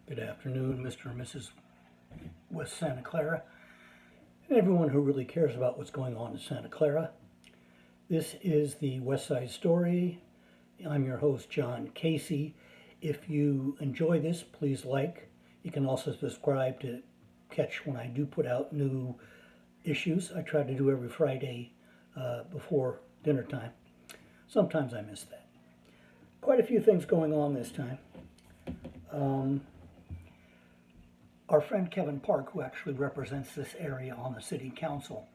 Good afternoon, Mr. and Mrs. West Santa Clara, and everyone who really cares about what's going on in Santa Clara. This is the West Side Story. I'm your host, John Casey. If you enjoy this, please like. You can also subscribe to catch when I do put out new issues. I try to do every Friday before dinner time. Sometimes I miss that. Quite a few things going on this time. Our friend Kevin Park, who actually represents this area on the city council,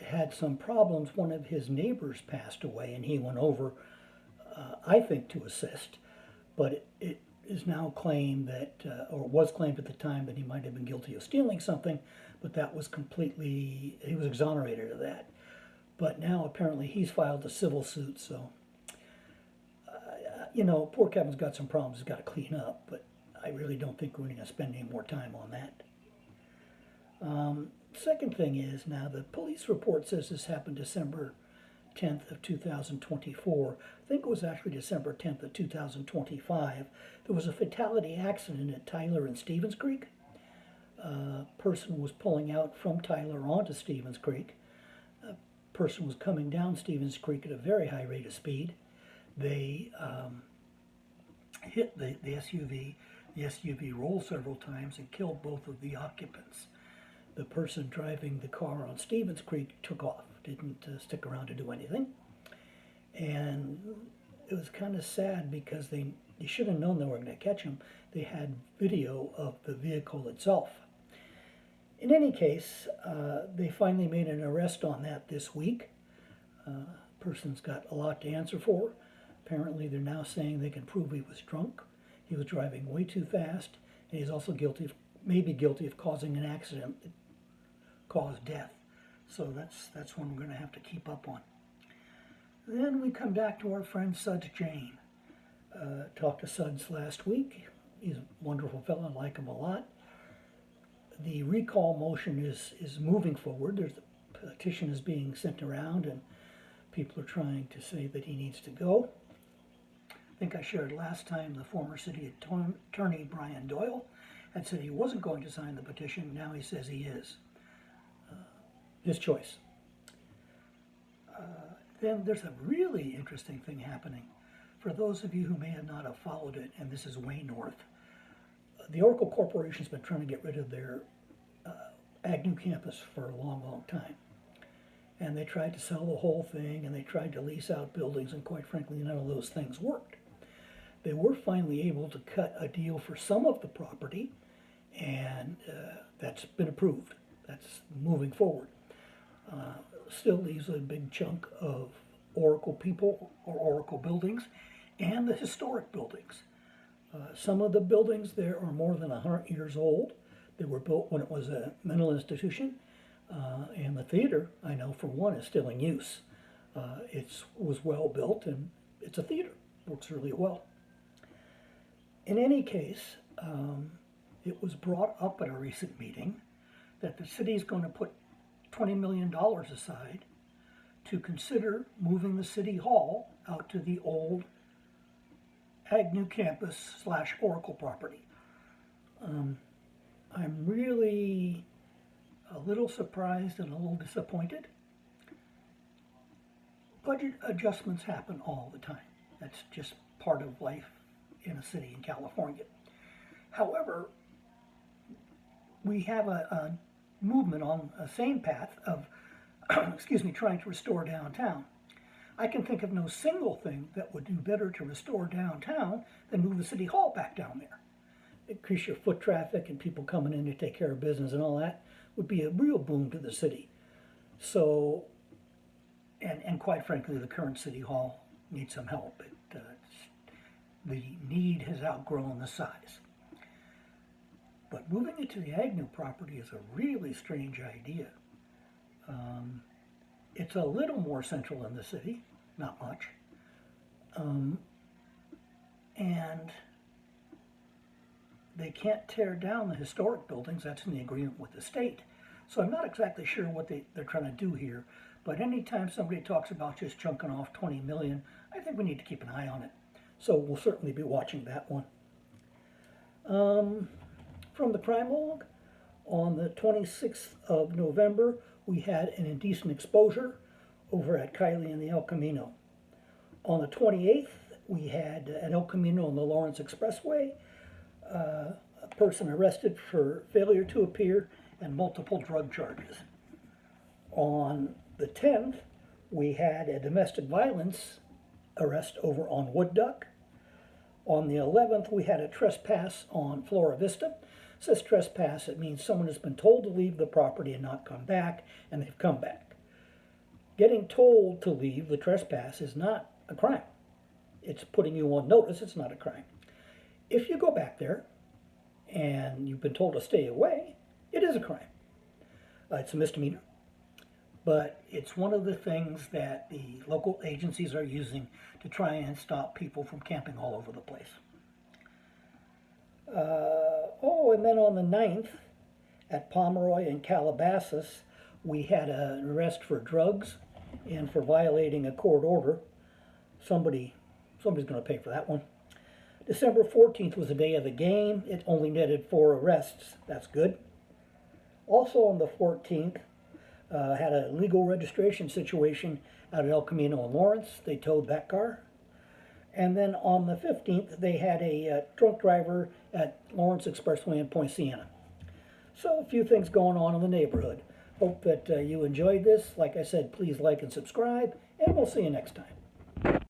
had some problems. One of his neighbors passed away, and he went over, I think, to assist. But it is now claimed that, or was claimed at the time, that he might have been guilty of stealing something, but that was completely, he was exonerated of that. But now apparently he's filed a civil suit, so, poor Kevin's got some problems he's got to clean up, but I really don't think we're going to spend any more time on that. Second thing is, now the police report says this happened December 10th of 2024. I think it was actually December 10th of 2025. There was a fatality accident at Tyler and Stevens Creek. A person was pulling out from Tyler onto Stevens Creek. A person was coming down Stevens Creek at a very high rate of speed. They hit the SUV. The SUV rolled several times and killed both of the occupants. The person driving the car on Stevens Creek took off, didn't stick around to do anything. And it was kind of sad because they should have known they were going to catch him. They had video of the vehicle itself. In any case, they finally made an arrest on that this week. Person's got a lot to answer for. Apparently, they're now saying they can prove he was drunk. He was driving way too fast, and he's also maybe guilty of causing an accident that caused death. So that's one we're going to have to keep up on. Then we come back to our friend Suds Jane. Talked to Suds last week. He's a wonderful fellow. I like him a lot. The recall motion is moving forward. There's a petition is being sent around, and people are trying to say that he needs to go. I think I shared last time the former city attorney Brian Doyle had said he wasn't going to sign the petition. Now he says he is. His choice. Then there's a really interesting thing happening. For those of you who may have not have followed it, and this is way north, the Oracle Corporation's been trying to get rid of their Agnew campus for a long, long time. And they tried to sell the whole thing, and they tried to lease out buildings, and quite frankly, none of those things worked. They were finally able to cut a deal for some of the property, and that's been approved. That's moving forward. Still leaves a big chunk of Oracle people or Oracle buildings and the historic buildings. Some of the buildings there are more than 100 years old. They were built when it was a mental institution, and the theater, I know for one, is still in use. It was well built, and it's a theater. Works really well. In any case, it was brought up at a recent meeting that the city is going to put $20 million aside to consider moving the city hall out to the old Agnew campus / Oracle property. I'm really a little surprised and a little disappointed. Budget adjustments happen all the time. That's just part of life in a city in California. However, we have a movement on a same path of, trying to restore downtown. I can think of no single thing that would do better to restore downtown than move the city hall back down there. Increase your foot traffic and people coming in to take care of business and all that would be a real boon to the city. So, and quite frankly, the current city hall needs some help. The need has outgrown the size. But moving it to the Agnew property is a really strange idea. It's a little more central in the city, not much. And they can't tear down the historic buildings. That's in the agreement with the state. So I'm not exactly sure what they're trying to do here. But anytime somebody talks about just chunking off 20 million, I think we need to keep an eye on it. So we'll certainly be watching that one. From the crime log, on the 26th of November, we had an indecent exposure over at Kylie and the El Camino. On the 28th, we had at El Camino on the Lawrence Expressway, a person arrested for failure to appear and multiple drug charges. On the 10th, we had a domestic violence arrest over on Wood Duck. On the 11th, we had a trespass on Flora Vista. It says trespass, it means someone has been told to leave the property and not come back, and they've come back. Getting told to leave the trespass is not a crime. It's putting you on notice, it's not a crime. If you go back there and you've been told to stay away, it is a crime. It's a misdemeanor. But it's one of the things that the local agencies are using to try and stop people from camping all over the place. And then on the 9th, at Pomeroy and Calabasas, we had an arrest for drugs and for violating a court order. Somebody's going to pay for that one. December 14th was the day of the game. It only netted 4 arrests. That's good. Also on the 14th, had a legal registration situation out at El Camino in Lawrence. They towed that car. And then on the 15th, they had a drunk driver at Lawrence Expressway in Point Siena. So a few things going on in the neighborhood. Hope that you enjoyed this. Like I said, please like and subscribe, and we'll see you next time.